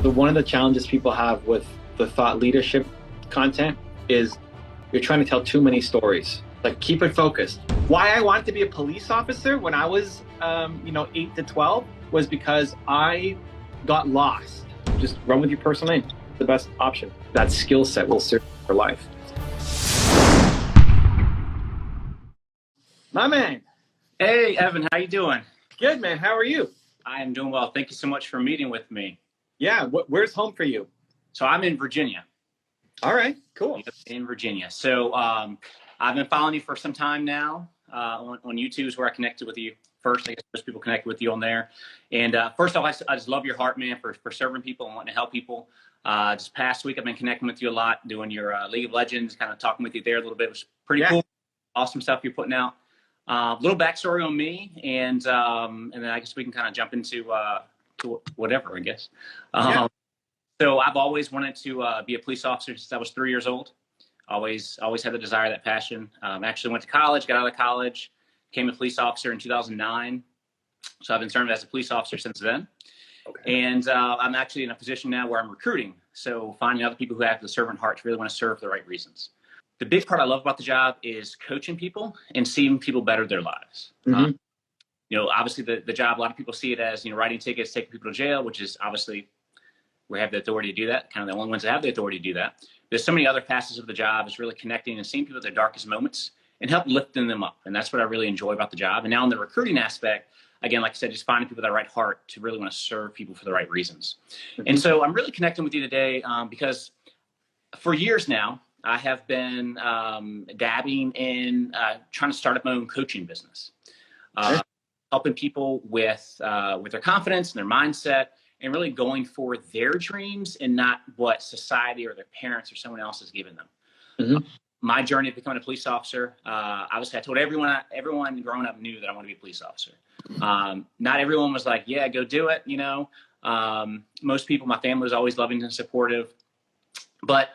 So one of the challenges people have with the thought leadership content is you're trying to tell too many stories. Like, keep it focused. Why I wanted to be a police officer when I was, 8 to 12 was because I got lost. Just run with your personal name. The best option. That skill set will serve you for life. My man. Hey, Evan, how you doing? Good, man. How are you? I am doing well. Thank you so much for meeting with me. Yeah. Where's home for you? So I'm in Virginia. All right. Cool. In Virginia. So I've been following you for some time now. On YouTube is where I connected with you first. I guess most people connected with you on there. And first off, I just love your heart, man, for serving people and wanting to help people. This past week, I've been connecting with you a lot, doing your League of Legends, kind of talking with you there a little bit. It was pretty cool. Awesome stuff you're putting out. Little backstory on me, and then I guess we can kind of jump into to whatever, I guess. So I've always wanted to be a police officer since I was 3 years old. Always had the desire, that passion. Actually went to college, got out of college, became a police officer in 2009. So I've been serving as a police officer since then. Okay. And I'm actually in a position now where I'm recruiting. So finding other people who have the servant heart to really want to serve for the right reasons. The big part I love about the job is coaching people and seeing people better their lives. Mm-hmm. Obviously the job, a lot of people see it as, writing tickets, taking people to jail, which is obviously we have the authority to do that, kind of the only ones that have the authority to do that. There's so many other facets of the job. Is really connecting and seeing people at their darkest moments and help lifting them up. And that's what I really enjoy about the job. And now in the recruiting aspect, again, like I said, just finding people with the right heart to really want to serve people for the right reasons. Mm-hmm. And so I'm really connecting with you today because for years now, I have been dabbing in trying to start up my own coaching business, helping people with their confidence and their mindset, and really going for their dreams and not what society or their parents or someone else has given them. Mm-hmm. My journey of becoming a police officer, obviously I told everyone growing up knew that I wanted to be a police officer. Not everyone was like, yeah, go do it. Most people, my family was always loving and supportive. But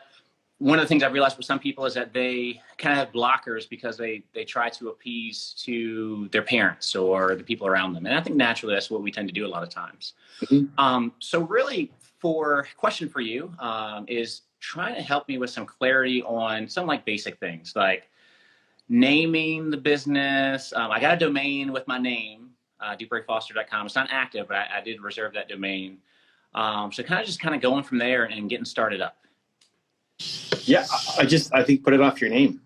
one of the things I've realized with some people is that they kind of have blockers because they try to appease to their parents or the people around them. And I think naturally that's what we tend to do a lot of times. Mm-hmm. So really, question for you is trying to help me with some clarity on some like basic things like naming the business. I got a domain with my name, duprefoster.com. It's not active, but I did reserve that domain. So kind of going from there and getting started up. Yeah, I think put it off your name,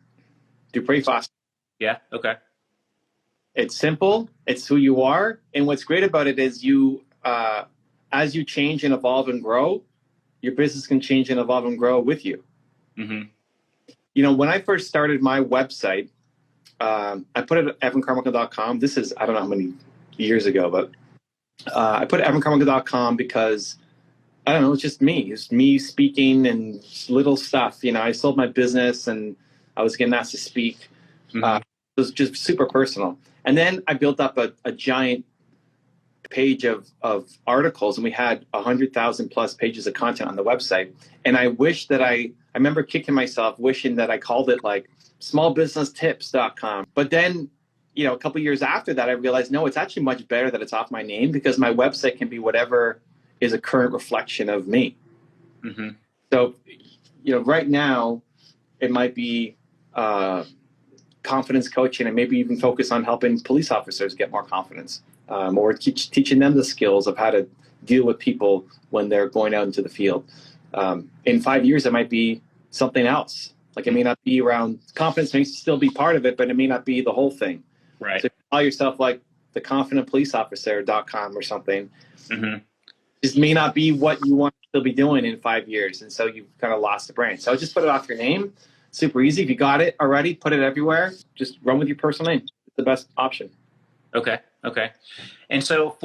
Dupree Foster. Yeah. Okay. It's simple. It's who you are, and what's great about it is you, as you change and evolve and grow, your business can change and evolve and grow with you. Mm-hmm. When I first started my website, I put it at evancarmichael.com. This is I don't know how many years ago, but I put it at evancarmichael.com because I don't know, it's just me. It's me speaking and little stuff. I sold my business and I was getting asked to speak. Mm-hmm. It was just super personal. And then I built up a giant page of articles, and we had 100,000 plus pages of content on the website. And I wish that I remember kicking myself, wishing that I called it like smallbusinesstips.com. But then, a couple years after that, I realized, no, it's actually much better that it's off my name because my website can be whatever is a current reflection of me. Mm-hmm. So, right now it might be confidence coaching and maybe even focus on helping police officers get more confidence or teaching them the skills of how to deal with people when they're going out into the field. In 5 years, it might be something else. Like it may not be around confidence, may still be part of it, but it may not be the whole thing. Right. So call yourself like the confidentpoliceofficer.com or something. Mm-hmm. This may not be what you want to still be doing in 5 years. And so you've kind of lost the brand. So just put it off your name. Super easy. If you got it already, put it everywhere. Just run with your personal name. It's the best option. Okay. And so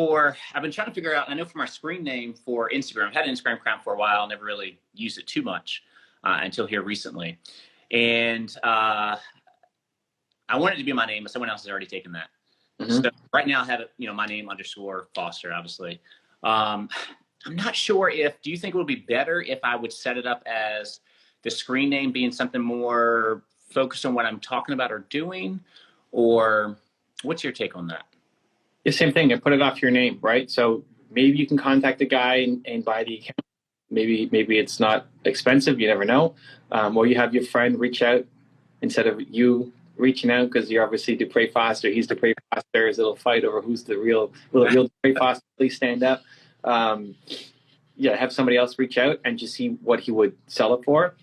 I've been trying to figure out, I know for my screen name for Instagram, I've had an Instagram account for a while, never really used it too much until here recently. And I want it to be my name, but someone else has already taken that. Mm-hmm. So right now I have it, my name _Foster, obviously. I'm not sure do you think it would be better if I would set it up as the screen name being something more focused on what I'm talking about or doing, or what's your take on that? The same thing, and put it off your name, right? So maybe you can contact the guy and buy the account. maybe it's not expensive. You never know. Or you have your friend reach out instead of you reaching out, because you're obviously Dupre Foster. He's Dupre Foster. There's a little fight over who's the real Dupre Foster. Please stand up. Have somebody else reach out and just see what he would sell it for.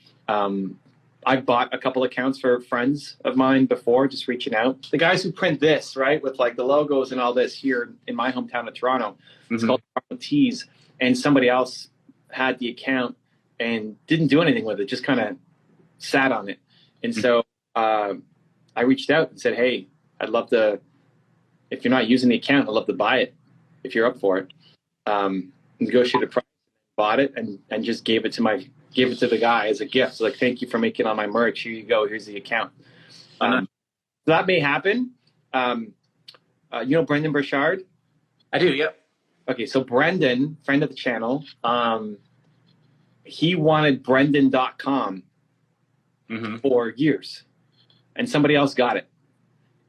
I've bought a couple accounts for friends of mine before, just reaching out. The guys who print this, right, with like the logos and all this here in my hometown of Toronto, it's called Toronto Tees, and somebody else had the account and didn't do anything with it, just kind of sat on it. And so I reached out and said, hey, I'd love to, if you're not using the account, I'd love to buy it if you're up for it. Negotiated a price, bought it, and just gave it to the guy as a gift. So like, thank you for making all my merch. Here you go. Here's the account. That may happen. You know Brendan Burchard? I do. Yep. Okay. So Brendan, friend of the channel, he wanted Brendan.com for years, and somebody else got it.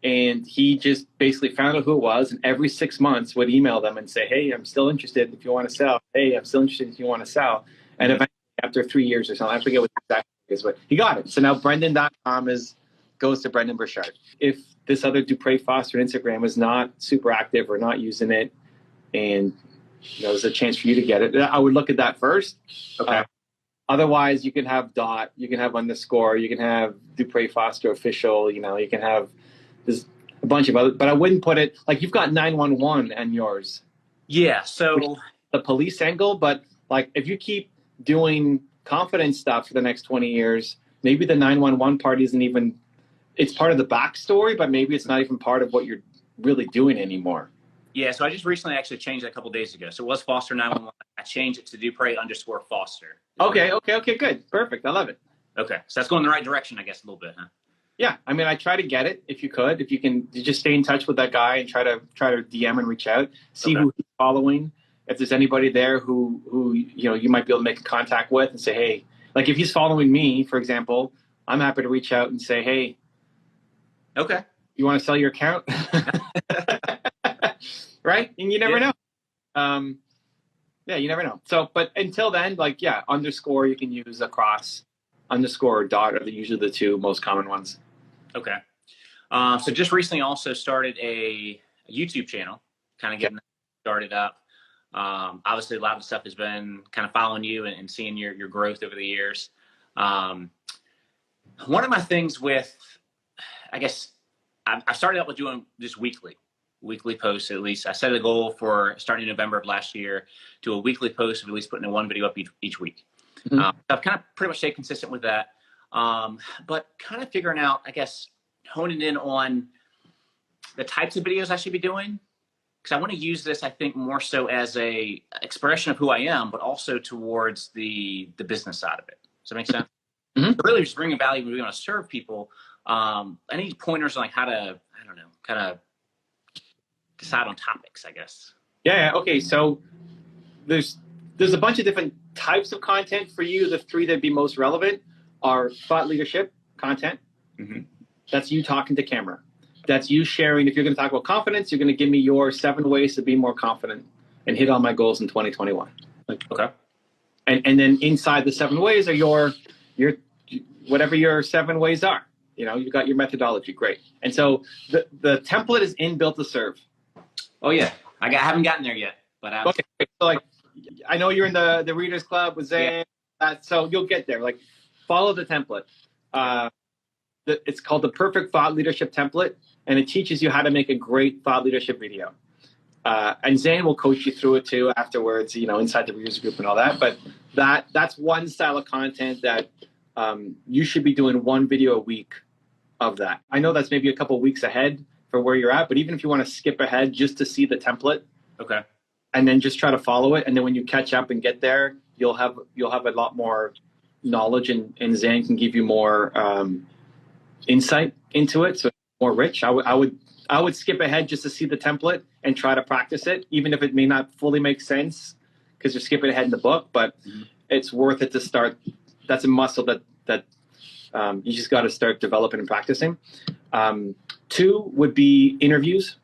And he just basically found out who it was, and every 6 months would email them and say, hey, I'm still interested if you want to sell. Hey, I'm still interested if you want to sell. And eventually, after 3 years or something, I forget what exactly it is, but he got it. So now Brendan.com goes to Brendan Burchard. If this other Dupre Foster Instagram is not super active or not using it, and there's a chance for you to get it, I would look at that first. Okay. Otherwise, you can have dot, you can have underscore, you can have Dupre Foster official, you can have there's a bunch of other, but I wouldn't put it like you've got 911 and yours. Yeah. So the police angle, but like if you keep doing confidence stuff for the next 20 years, maybe the 911 part isn't even, it's part of the backstory, but maybe it's not even part of what you're really doing anymore. Yeah. So I just recently actually changed that a couple of days ago. So it was Foster 911. I changed it to Dupre_Foster. Okay. Good. Perfect. I love it. Okay. So that's going in the right direction, I guess, a little bit, huh? Yeah, I mean, I try to get it if you can you just stay in touch with that guy and try to DM and reach out, see who he's following. If there's anybody there who you might be able to make a contact with and say, hey, like if he's following me, for example, I'm happy to reach out and say, hey, okay, you want to sell your account, right? And you never know. You never know. So, but until then, underscore you can use across. Underscore or dot are usually the two most common ones. Okay. So just recently also started a YouTube channel, kind of getting that started up. Obviously, a lot of the stuff has been kind of following you and seeing your growth over the years. One of my things with, I guess, I started out with doing just weekly posts at least. I set a goal for starting in November of last year to a weekly post of at least putting in one video up each week. I've kind of pretty much stayed consistent with that, but kind of figuring out, I guess, honing in on the types of videos I should be doing, because I want to use this, I think, more so as a expression of who I am, but also towards the business side of it. Does that make sense? So really just bringing value when we want to serve people. Any pointers on like how to, I don't know, kind of decide on topics, I guess. Yeah. Okay. So there's a bunch of different types of content for you. The three that'd be most relevant are thought leadership content. That's you talking to camera. That's you sharing. If you're going to talk about confidence, you're going to give me your 7 ways to be more confident and hit all my goals in 2021. Okay. And then inside the 7 ways are your whatever your 7 ways are. You've got your methodology. Great. And so the template is inbuilt to serve. Oh yeah. I haven't gotten there yet, but okay. So I know you're in the Readers Club with Zane, so you'll get there. Follow the template. It's called the Perfect Thought Leadership Template, and it teaches you how to make a great thought leadership video. And Zane will coach you through it too afterwards, inside the Readers Group and all that. But that's one style of content that you should be doing 1 video a week of that. I know that's maybe a couple weeks ahead for where you're at, but even if you want to skip ahead just to see the template, okay, and then just try to follow it, and then when you catch up and get there, you'll have a lot more knowledge, and Zane can give you more insight into it, so it's more rich. I would skip ahead just to see the template and try to practice it, even if it may not fully make sense because you're skipping ahead in the book, but it's worth it to start. That's a muscle that you just got to start developing and practicing. 2 would be interviews.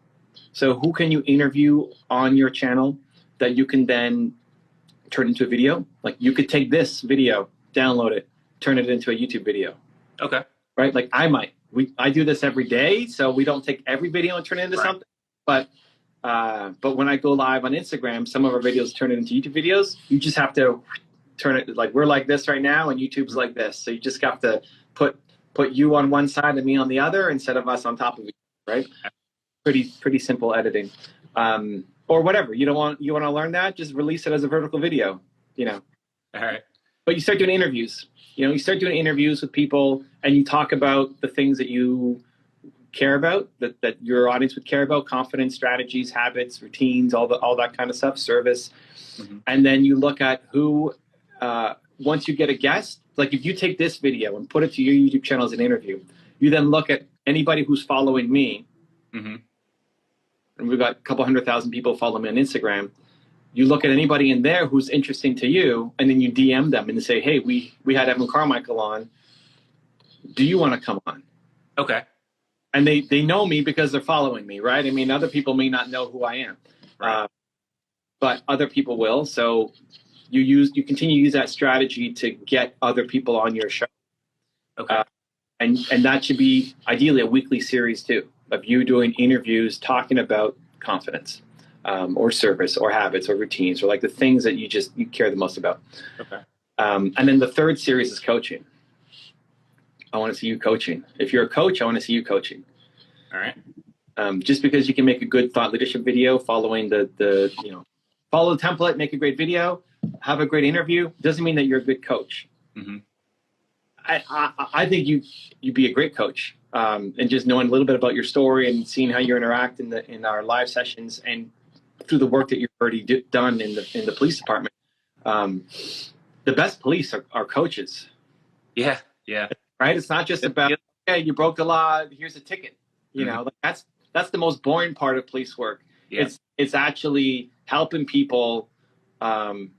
So who can you interview on your channel that you can then turn into a video. Like you could take this video, download it, turn it into a YouTube video. Okay. Right? Like I do this every day, so we don't take every video and turn it into something. But when I go live on Instagram, some of our videos turn it into YouTube videos. You just have to turn it, like we're like this right now, and YouTube's like this. So you just have to put you on one side and me on the other instead of us on top of each other, right? Pretty simple editing. Or whatever. You want to learn that, just release it as a vertical video, All right. But you start doing interviews. You start doing interviews with people, and you talk about the things that you care about, that your audience would care about: confidence, strategies, habits, routines, all that kind of stuff, service. Mm-hmm. And then you look at who, once you get a guest, like if you take this video and put it to your YouTube channel as an interview, you then look at anybody who's following me. Mm-hmm. And we've got a couple 100,000 people follow me on Instagram. You look at anybody in there who's interesting to you, and then you DM them and say, hey, we had Evan Carmichael on. Do you want to come on? Okay. And they know me because they're following me, right? I mean, other people may not know who I am, right. But other people will. So you continue to use that strategy to get other people on your show. Okay. And that should be ideally a weekly series too, of you doing interviews talking about confidence, or service, or habits, or routines, or like the things that you care the most about. Okay. And then the third series is coaching. I want to see you coaching. If you're a coach, I want to see you coaching. All right. Just because you can make a good thought leadership video following follow the template, make a great video, have a great interview, doesn't mean that you're a good coach. Mm-hmm. I think you'd be a great coach. And just knowing a little bit about your story and seeing how you interact in our live sessions and through the work that you've already done in the police department. The best police are coaches. Yeah. Right? It's not just about, okay, you broke the law, here's a ticket. Like that's the most boring part of police work. Yeah. It's actually helping people when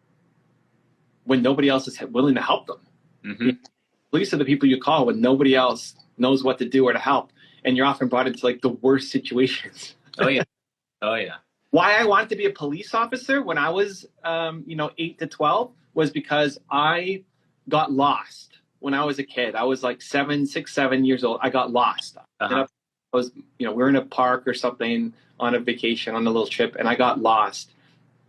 nobody else is willing to help them. Mm-hmm. Police are the people you call when nobody else knows what to do or to help, and you're often brought into like the worst situations. Oh yeah. Why I wanted to be a police officer when I was 8 to 12 was because I got lost when I was a kid. I was like 6, 7 years old. I got lost. Uh-huh. We were in a park or something on a vacation on a little trip, and I got lost.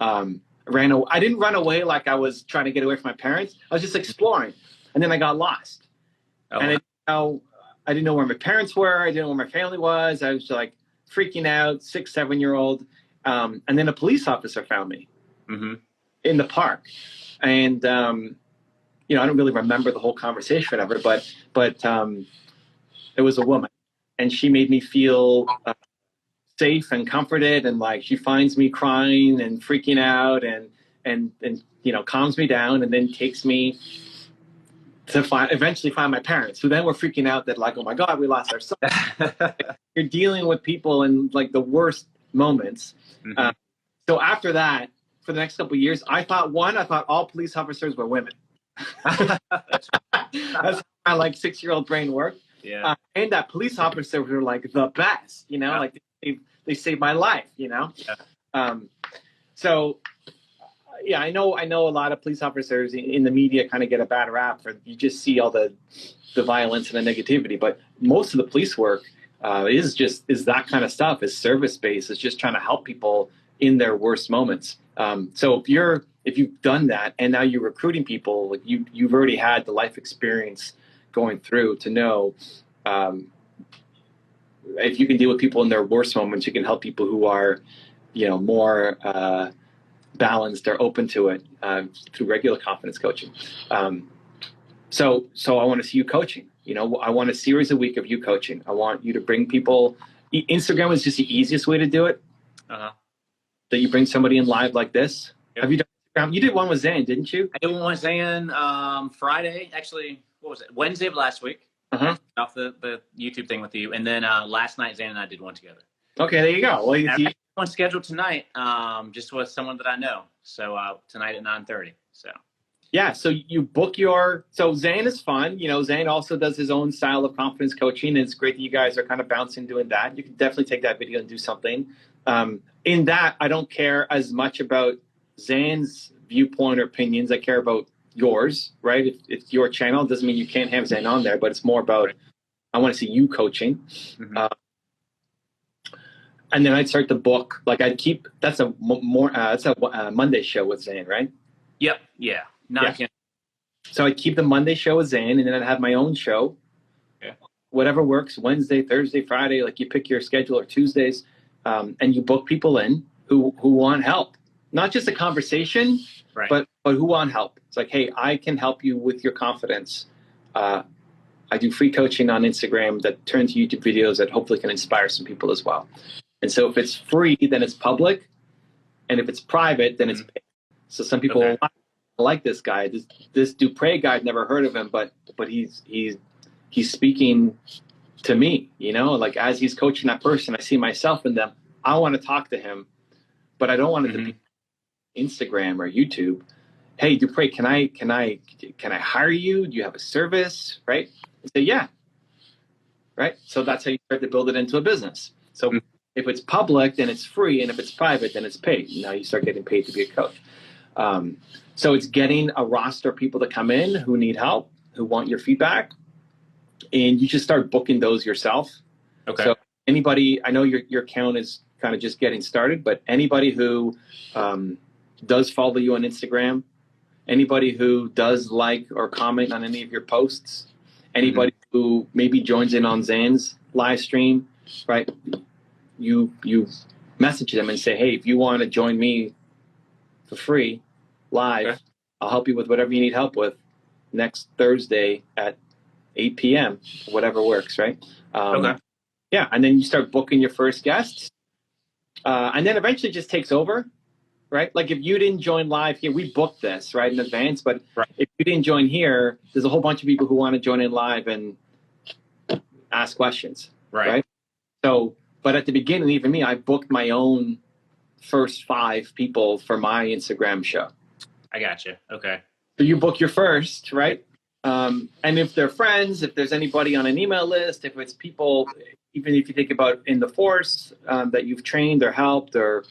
I didn't run away like I was trying to get away from my parents. I was just exploring, and then I got lost. Oh. And I didn't know where my parents were. I didn't know where my family was. I was like freaking out, 6, 7 year old. And then a police officer found me in the park. And, I don't really remember the whole conversation of it, but it was a woman, and she made me feel safe and comforted. And like, she finds me crying and freaking out and calms me down, and then takes me to eventually find my parents, who then were freaking out that like, oh my God, we lost our son. You're dealing with people in like the worst moments. Mm-hmm. So after that, for the next couple of years, I thought all police officers were women. That's how my like 6-year-old brain worked. Yeah. And that police officers were like the best, yeah. Like they saved my life, Yeah. So yeah, I know a lot of police officers in the media kind of get a bad rap for, you just see all the violence and the negativity, but most of the police work is that kind of stuff, is service based. It's just trying to help people in their worst moments. So if you've done that and now you're recruiting people, like you've already had the life experience going through to know if you can deal with people in their worst moments, you can help people who are more balanced or open to it through regular confidence coaching. So I want to see you coaching. I want a series a week of you coaching. I want you to bring people. Instagram is just the easiest way to do it. Uh-huh. That you bring somebody in live like this. Yep. Have you done Instagram? You did one with Zane, didn't you? I did one with Zane Friday. Actually, what was it? Wednesday of last week. Uh-huh. Off the YouTube thing with you. And then last night, Zane and I did one together. Okay, there you go. Well, one scheduled tonight, just with someone that I know. So tonight at 9:30. So yeah, so you book so Zane is fun. Zane also does his own style of confidence coaching, and it's great that you guys are kind of bouncing doing that. You can definitely take that video and do something. In that, I don't care as much about Zane's viewpoint or opinions. I care about yours, right? If it's your channel, it doesn't mean you can't have Zen on there, but it's more about, right. I want to see you coaching. Mm-hmm. And then I'd start the book. Like I'd keep, that's a Monday show with Zane, right? Yep. Yeah. So I'd keep the Monday show with Zane, and then I'd have my own show. Yeah. Whatever works, Wednesday, Thursday, Friday, like you pick your schedule, or Tuesdays, and you book people in who want help. Not just a conversation, right. but who want help. It's like, hey, I can help you with your confidence. I do free coaching on Instagram that turns YouTube videos that hopefully can inspire some people as well. And so if it's free, then it's public. And if it's private, then it's paid. So some people like this guy. This Dupre guy, I've never heard of him, but he's speaking to me, you know, like as he's coaching that person, I see myself in them. I want to talk to him, but I don't want it to be Instagram or YouTube. Hey, Dupre, can I hire you? Do you have a service? Right? I say, yeah. Right. So that's how you start to build it into a business. So if it's public, then it's free. And if it's private, then it's paid. Now you start getting paid to be a coach. So it's getting a roster of people to come in who need help, who want your feedback. And you just start booking those yourself. Okay. So anybody, I know your account is kind of just getting started, but anybody who does follow you on Instagram, anybody who does like or comment on any of your posts, anybody who maybe joins in on Zane's live stream, right? You message them and say, hey, if you want to join me for free live, I'll help you with whatever you need help with next Thursday at 8 p.m., whatever works, right? Yeah, and then you start booking your first guests. And then eventually it just takes over, right? Like if you didn't join live here, we booked this, right, in advance. But if you didn't join here, there's a whole bunch of people who want to join in live and ask questions, right? So, but at the beginning, even me, I booked my own first 5 people for my Instagram show. I gotcha. Okay. So you book your first, right? And if they're friends, if there's anybody on an email list, if it's people, even if you think about in the force that you've trained or helped or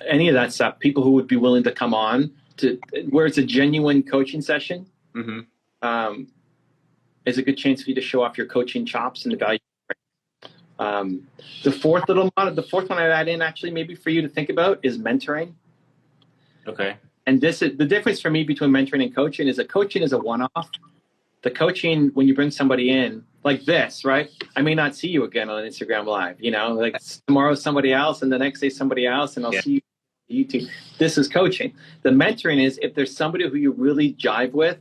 any of that stuff, people who would be willing to come on to where it's a genuine coaching session, is a good chance for you to show off your coaching chops and the value. The fourth one I'd add in actually maybe for you to think about is mentoring. Okay. And this is the difference for me between mentoring and coaching is that coaching is a one-off. The coaching, when you bring somebody in like this, right? I may not see you again on Instagram Live, you know, like tomorrow somebody else and the next day somebody else and I'll see you on YouTube. This is coaching. The mentoring is if there's somebody who you really jive with,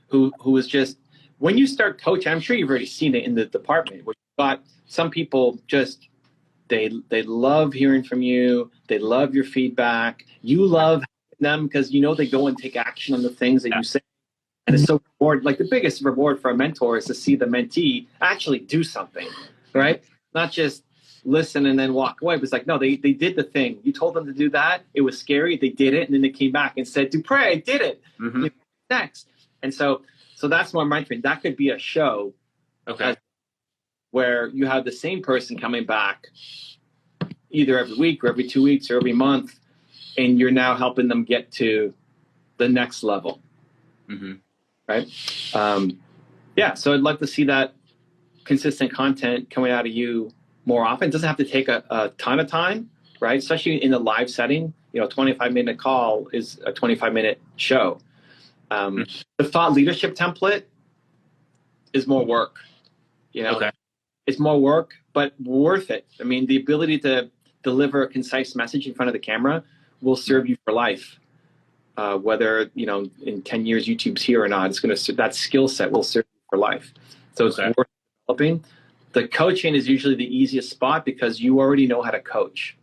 who is just, when you start coaching, I'm sure you've already seen it in the department, where you've got some people just, they love hearing from you. They love your feedback. You love them because you know they go and take action on the things that you say. And it's so rewarding. Like the biggest reward for a mentor is to see the mentee actually do something, right? Not just listen and then walk away. But it's like, no, they did the thing. You told them to do that. It was scary. They did it. And then they came back and said, Dupre, I did it. Next. And so that's more mentoring. That could be a show where you have the same person coming back either every week or every 2 weeks or every month. And you're now helping them get to the next level. Right? Yeah, so I'd love to see that consistent content coming out of you more often. It doesn't have to take a ton of time, right? Especially in a live setting. You know, a 25-minute call is a 25-minute show. The thought leadership template is more work. You know, it's more work, but worth it. I mean, the ability to deliver a concise message in front of the camera will serve you for life. Whether, you know, in 10 years YouTube's here or not, it's going to, that skill set will serve you for life. So it's worth developing. The coaching is usually the easiest spot because you already know how to coach.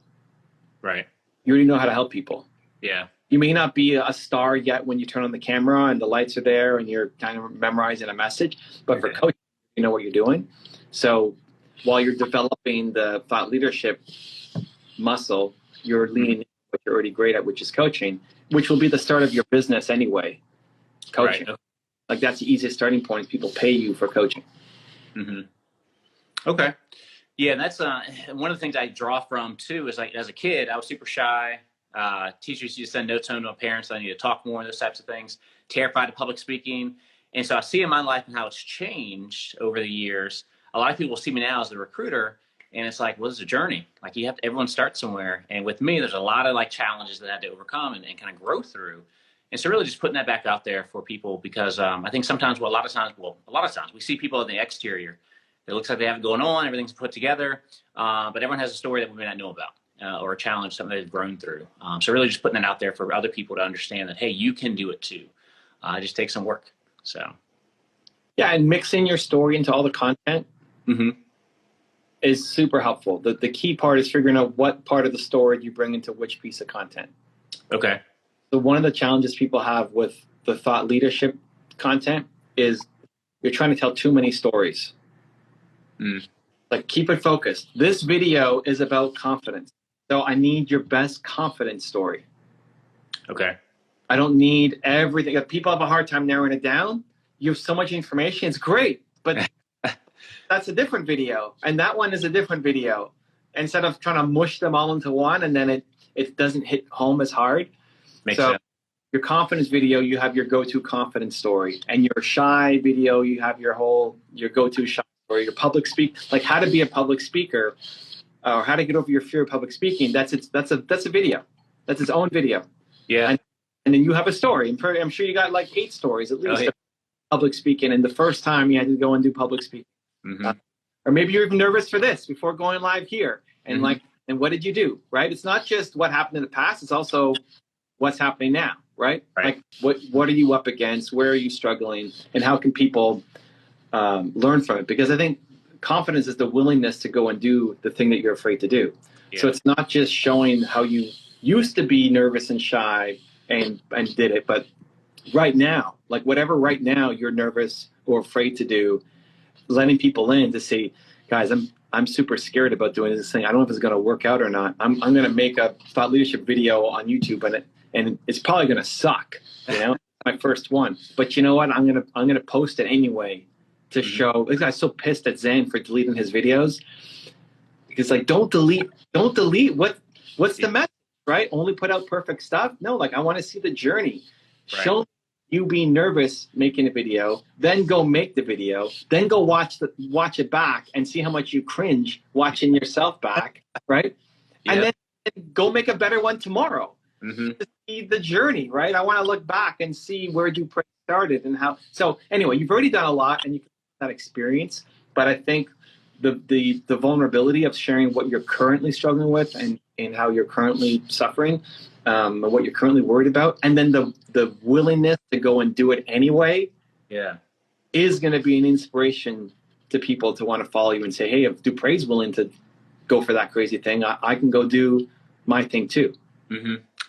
Right. You already know how to help people. Yeah. You may not be a star yet when you turn on the camera and the lights are there and you're kind of memorizing a message, but for coaching, you know what you're doing. So while you're developing the thought leadership muscle, you're leaning into what you're already great at, which is coaching, which will be the start of your business anyway. Coaching. Right. Like that's the easiest starting point. People pay you for coaching. Okay. Yeah, that's one of the things I draw from too is like as a kid, I was super shy. Teachers used to send notes home to my parents that I need to talk more and those types of things. Terrified of public speaking. And so I see in my life and how it's changed over the years. A lot of people see me now as a recruiter, and it's like, well, it's a journey. Like everyone starts somewhere. And with me, there's a lot of like challenges that I had to overcome and kind of grow through. And so really just putting that back out there for people, because I think sometimes, a lot of times we see people in the exterior. It looks like they have it going on, everything's put together, but everyone has a story that we may not know about, or a challenge, something they've grown through. So really just putting that out there for other people to understand that, hey, you can do it too. It just takes some work. So. Yeah, and mixing your story into all the content is super helpful. The key part is figuring out what part of the story you bring into which piece of content. Okay. So one of the challenges people have with the thought leadership content is you're trying to tell too many stories. Like, keep it focused. This video is about confidence. So I need your best confidence story. Okay. I don't need everything. If people have a hard time narrowing it down, you have so much information. It's great, but that's a different video. And that one is a different video. Instead of trying to mush them all into one, and then it doesn't hit home as hard. Makes sense. Your confidence video, you have your go-to confidence story. And your shy video, you have your go-to shy story. Your public speak, like how to be a public speaker, or how to get over your fear of public speaking. That's a video. That's its own video. Yeah. And then you have a story. I'm sure you got like 8 stories at least. Public speaking, and the first time you had to go and do public speaking, or maybe you're even nervous for this before going live here, and and what did you do? Right? It's not just what happened in the past; it's also what's happening now. Right? Like what are you up against? Where are you struggling? And how can people learn from it? Because I think confidence is the willingness to go and do the thing that you're afraid to do. Yeah. So it's not just showing how you used to be nervous and shy and did it, but right now, like whatever right now you're nervous or afraid to do, letting people in to say, guys, I'm super scared about doing this thing. I don't know if it's going to work out or not. I'm going to make a thought leadership video on YouTube, and it's probably going to suck. You know, my first one. But you know what? I'm gonna post it anyway to show. This guy's so pissed at Zen for deleting his videos. Because like, don't delete. What's the message, right? Only put out perfect stuff. No, like I want to see the journey. Right. Show you being nervous making a video, then go make the video, then go watch it back and see how much you cringe watching yourself back, right? Yeah. And then go make a better one tomorrow. To see the journey, right? I want to look back and see where you started and how. So anyway, you've already done a lot and you can have that experience, but I think the vulnerability of sharing what you're currently struggling with and how you're currently suffering, and what you're currently worried about, and then the willingness to go and do it anyway, is going to be an inspiration to people to want to follow you and say, hey, if Dupre's willing to go for that crazy thing, I can go do my thing too.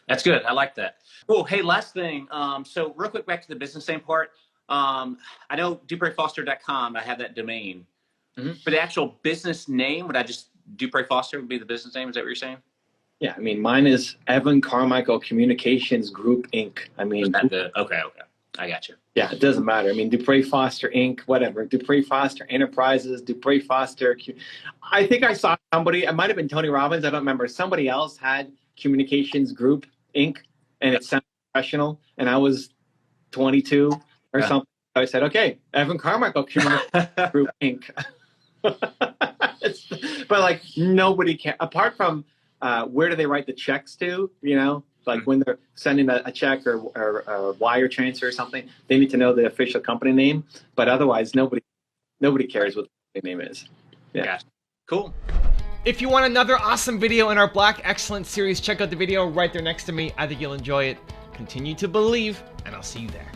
That's good. I like that. Cool. Hey, last thing. So real quick, back to the business name part. I know DupreFoster.com, I have that domain. For the actual business name, would I just Dupre Foster would be the business name? Is that what you're saying? Yeah. I mean, mine is Evan Carmichael Communications Group, Inc. I mean, okay. I got you. Yeah, it doesn't matter. I mean, Dupre Foster Inc., whatever. Dupre Foster Enterprises, Dupre Foster. I think I saw somebody, it might have been Tony Robbins, I don't remember. Somebody else had Communications Group Inc., and it sounded professional, and I was 22 or something. So I said, okay, Evan Carmichael Communications Group Inc. But like nobody can, apart from where do they write the checks to, you know? Like when they're sending a check or a wire transfer or something, they need to know the official company name. But otherwise, nobody cares what the name is. Yeah. Cool. If you want another awesome video in our Black Excellence series, check out the video right there next to me. I think you'll enjoy it. Continue to believe, and I'll see you there.